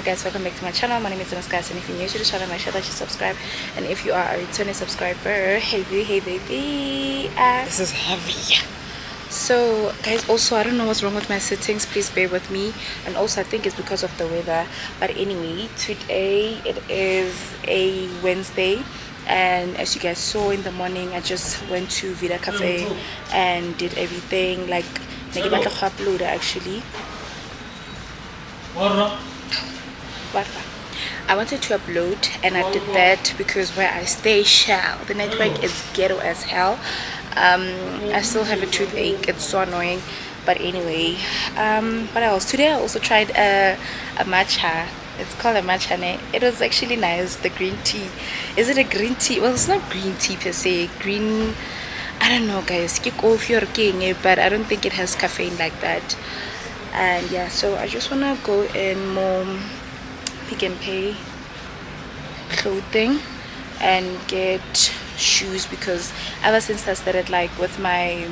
Guys, welcome back to my channel. My name is Guys, and if you're new to the channel, make sure that you subscribe, and if you are a returning subscriber, hey baby, this is heavy. So guys, also I don't know what's wrong with my settings, please bear with me, and also I think it's because of the weather. But anyway, today it is a Wednesday, and as you guys saw in the morning, I just went to Vida Cafe and did everything. Like upload actually. I wanted to upload, and I did that because where I stay, the network is ghetto as hell. I still have a toothache, it's so annoying. But anyway, what else? Today I also tried a matcha. It's called a matcha. It was actually nice. The green tea. Is it a green tea? Well, it's not green tea per se. Green, I don't know guys, but I don't think it has caffeine like that. And yeah, so I just wanna go in more Pick and Pay. clothing and get shoes, because ever since I started like with my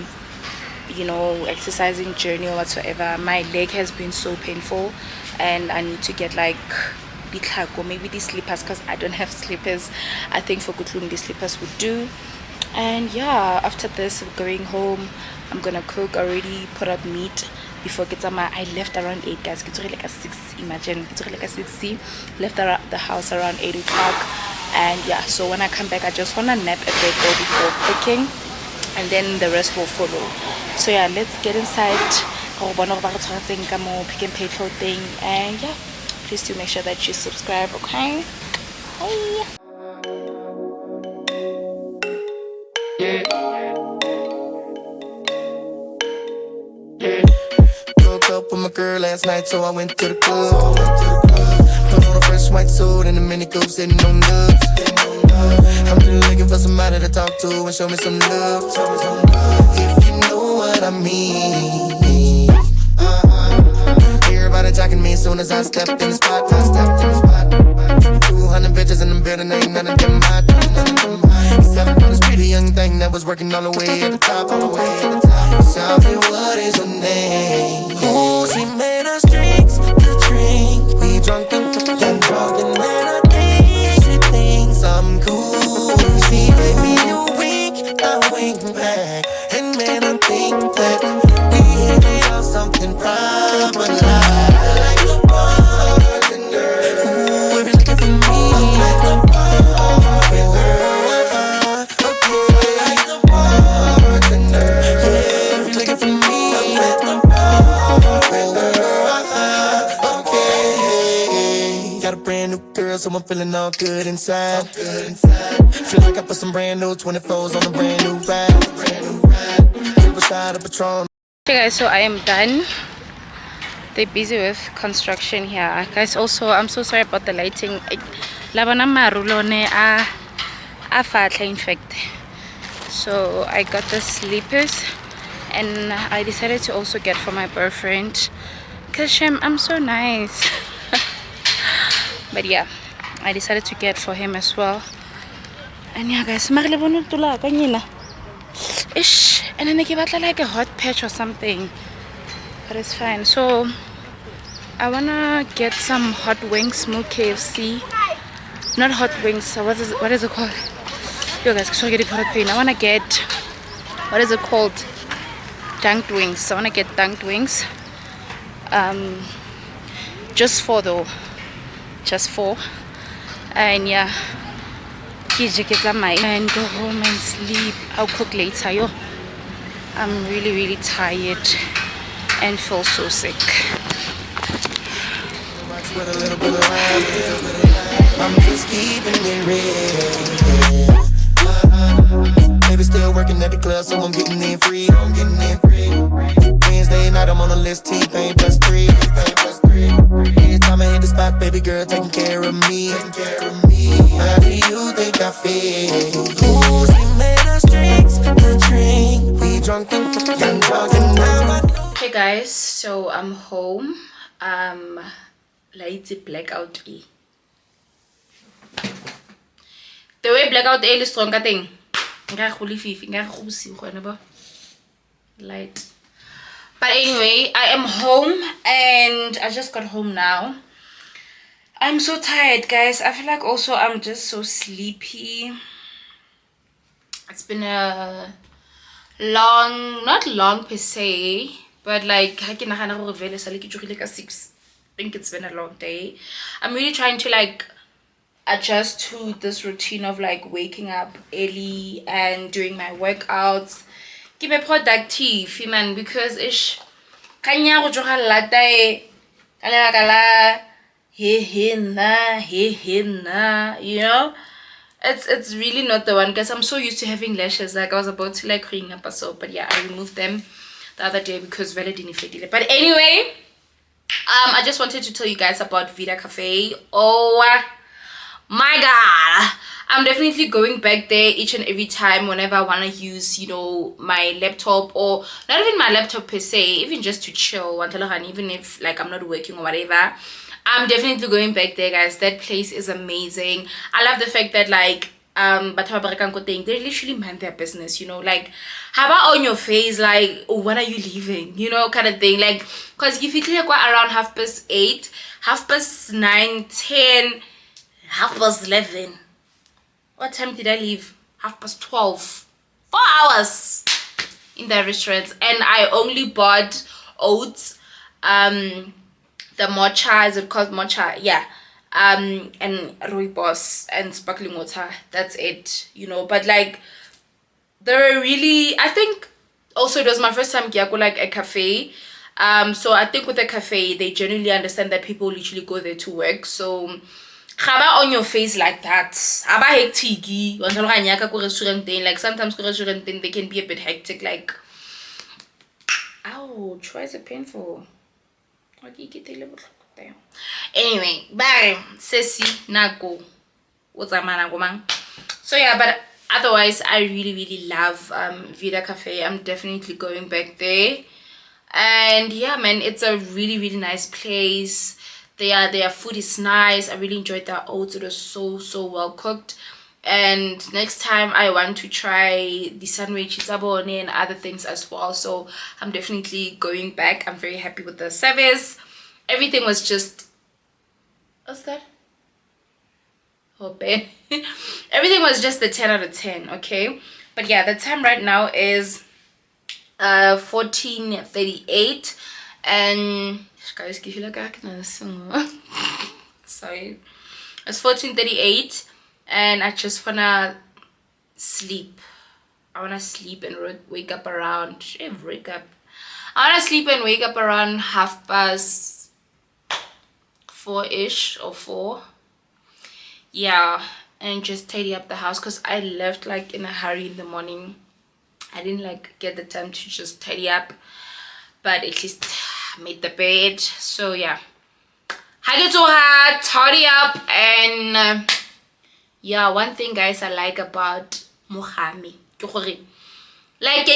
exercising journey or whatsoever, my leg has been so painful, and I need to get like or maybe these slippers, because I don't have slippers. I think for Kutlung these slippers would do. And yeah, after this, going home, I'm gonna cook. Already put up meat before I left around 8, guys. It's like a 6, imagine. It's like a 6, left the house around 8 o'clock. And yeah, so when I come back, I just wanna nap a bit though before cooking, and then the rest will follow. So yeah, let's get inside. Pick and pay clothing. And yeah, please do make sure that you subscribe, okay? Hey. Broke up with my girl last night, so I went to the club. Put on a fresh white suit and a mini coupe sitting on nuts. I'm just looking for somebody to talk to and show me some love. If you know what I mean. Everybody jacking me as soon as I stepped in the spot. 200 bitches in the building, ain't none of them hot. Except for this pretty young thing that was working all the way at the top. Tell me what is her name? Ooh, she made us drinks to drink. We drunk and man, I think she thinks I'm cool. She gave me a wink, I wink back, and man, I think that we hit it on something proper like the bartender. Ooh, if you're looking for me, I'm at the bar with her. Okay, like the bartender. Yeah, if you're looking for me, I'm at the bar with her. Okay, got a brand new girl, so I'm feeling all good inside. Feel like I put some brand new 24s on a brand new ride. Triple shot of Patron. Okay guys, so I am done. They're busy with construction here, guys. Also, I'm so sorry about the lighting. In fact, so I got the sleepers, and I decided to also get for my boyfriend, because I'm so nice. But yeah, I decided to get for him as well. And yeah guys, ish, and then I give out like a hot patch or something, but it's fine. So I wanna get some hot wings, smoked KFC, not hot wings, so what is it called? Yo guys, sorry, get pain. I wanna get, what is it called, dunked wings. I wanna get dunked wings, just 4 though, just 4. And yeah, and go home and sleep. I'll cook later. Yo, I'm really tired and feel so sick. I'm just keeping it real. Maybe still working at the club, so I'm getting in free. Wednesday night, I'm on the list, T-Pain +3. Every time I hit the spot, baby girl taking care of me. How do you think I feel? Ooh, she made us drinks to drink. We drunk and now I know. Hey guys, so I'm home. Lights blackout E. The way blackout A is stronger thing. Light. But anyway, I am home, and I just got home now. I'm so tired, guys. I feel like also I'm just so sleepy. It's been a long, not long per se, but like 6. I think it's been a long day. I'm really trying to like adjust to this routine of like waking up early and doing my workouts. Keep me productive, man, because ish kanya go joga lata you know, it's really not the one, because I'm so used to having lashes. Like I was about to like ring up a soap, but yeah, I removed them the other day because Vela didn't fit it. But anyway, I just wanted to tell you guys about Vita Cafe. Oh my god, I'm definitely going back there each and every time whenever I want to use, you know, my laptop, or not even my laptop per se, even just to chill, even if like I'm not working or whatever. I'm definitely going back there, guys. That place is amazing. I love the fact that like they literally mind their business, you know, like how about on your face, like, oh, when are you leaving, you know, kind of thing. Like, because if you clear around 8:30, 9:30, 10, 11:30. What time did I leave? 12:30. 4 hours in the restaurant, and I only bought oats, the mocha, is it called mocha? Yeah. And rooibos and sparkling water. That's it, you know. But like, they're really, I think also it was my first time go like a cafe. So I think with a cafe they genuinely understand that people literally go there to work. So Haba on your face like that. Haba hectic. Like sometimes restaurant they can be a bit hectic. Like, ouch, why is it painful? Anyway, bye. Sesi Nako. What's a man? So yeah, but otherwise I really love Vida Cafe. I'm definitely going back there. And yeah, man, it's a really nice place. Their food is nice. I really enjoyed their oats. It was so well cooked. And next time I want to try the sandwich and other things as well. So I'm definitely going back. I'm very happy with the service. Everything was just, what's that? Oh, Ben. Everything was just a 10 out of 10. Okay, but yeah, the time right now is 14:38, and guys, give you like sorry, it's 14:38, and I just wanna sleep. I wanna sleep and wake up around I wanna sleep and wake up around 4:30ish or 4. Yeah, and just tidy up the house because I left like in a hurry in the morning. I didn't like get the time to just tidy up, but at least made the bed. So yeah, I get to tidy up. And yeah, one thing guys I like about Mohami, like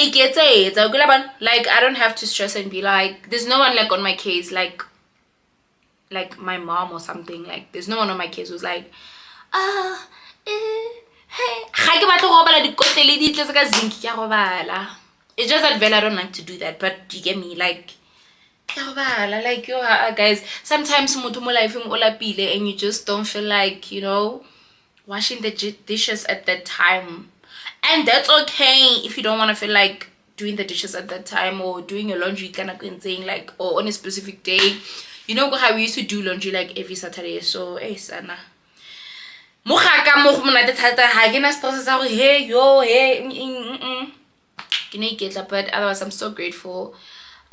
I don't have to stress and be like, there's no one like on my case, like my mom or something. Like there's no one on my case who's like, it's just that Vela, I don't like to do that, but you get me, like yo, guys, sometimes and you just don't feel like, you know, washing the dishes at that time. And that's okay if you don't want to feel like doing the dishes at that time, or doing your laundry kind of thing, like, or on a specific day. You know how we used to do laundry like every Saturday. So hey sana hey yo hey but otherwise I'm so grateful.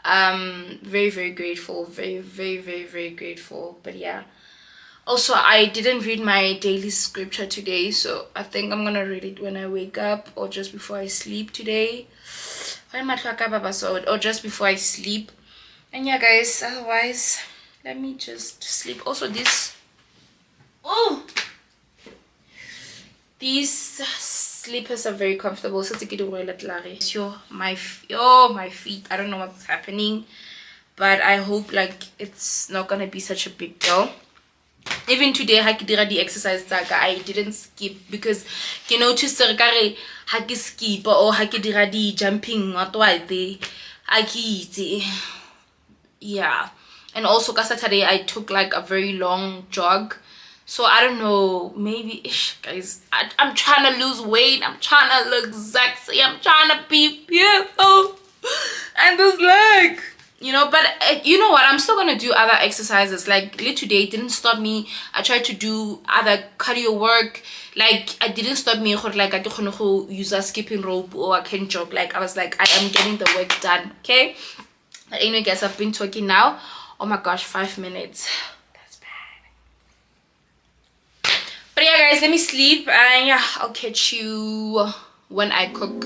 Very grateful, very grateful. But yeah, also I didn't read my daily scripture today, so I think I'm gonna read it when I wake up or just before I sleep today, or just before I sleep. And yeah guys, otherwise let me just sleep. Also these slippers are very comfortable. So my feet, I don't know what's happening, but I hope like it's not gonna be such a big deal. Even today the exercise I didn't skip, because you know to skip or the jumping yeah. And also Saturday I took like a very long jog. So I don't know, maybe guys, I'm trying to lose weight, I'm trying to look sexy, I'm trying to be beautiful, and this leg, you know. But you know what, I'm still gonna do other exercises. Like today didn't stop me. I tried to do other cardio work. Like I didn't stop me, like I can use a skipping rope or I can jog. Like I was like, I am getting the work done. Okay, but anyway guys, I've been talking now, oh my gosh, 5 minutes. But yeah guys, let me sleep, and yeah, I'll catch you when I cook.